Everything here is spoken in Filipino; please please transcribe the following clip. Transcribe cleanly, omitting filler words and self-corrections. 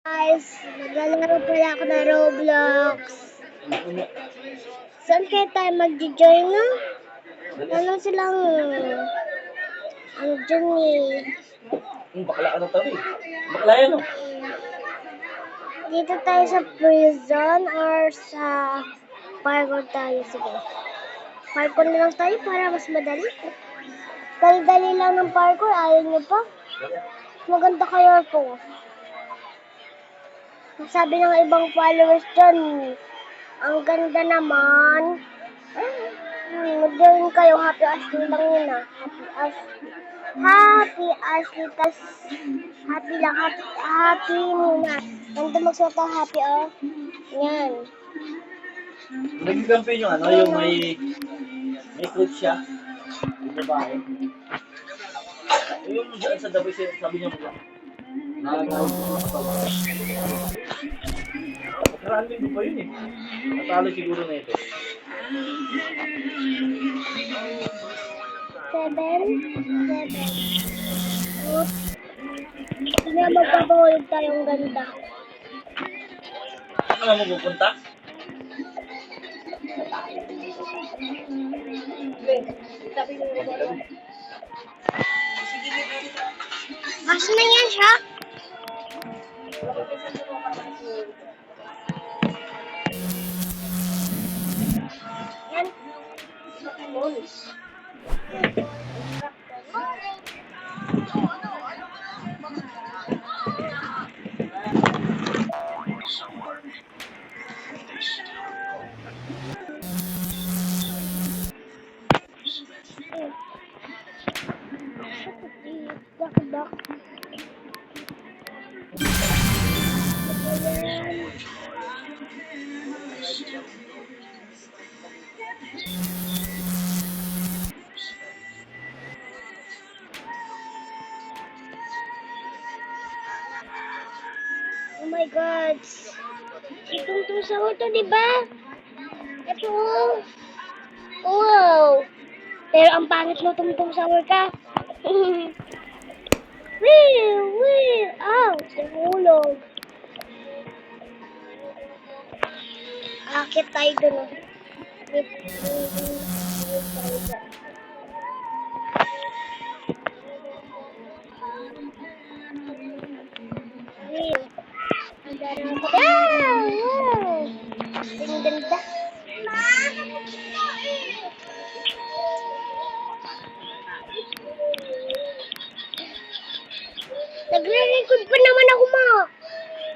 Guys, naglalaro pala ako ng Roblox. Saan kaya tayo mag-join na? Ano silang... Ano dyan eh? Bakla ka ng tabi. Bakla yan o. Dito tayo sa prison or sa parkour tayo. Sige. Parkour na lang tayo para mas madali. Dali-dali lang ng parkour. Ayaw nyo pa? Maganda kayo po. Sabi ng ibang followers dyan, ang ganda naman. Mag-join kayo, Happy Ashley lang yun ah. Happy Ashley, tas happy lang, happy muna. Ganda magsuot ang happy oh. Yan. Naging campaign yung ano, yung may coach siya. Yung babae. Yung dyan sa dabi, sabi niya mo. Nakakawag ko mga katawa. Nakaraan din pa yun eh. Natalo siguro na ito. 7. Oops. Hindi na magpapahulog tayong ganda. Saan mo pupunta? Asa na yan siya? Yan. Dak. Oh my God. Itong sahur to, di ba? Ito. Wow. Pero ang pangit mo tungtong sahur ka. Wheel. Ow, nahulog. Akit tayo dun. Wheel. Ang ganda. Wow! Ang ganda.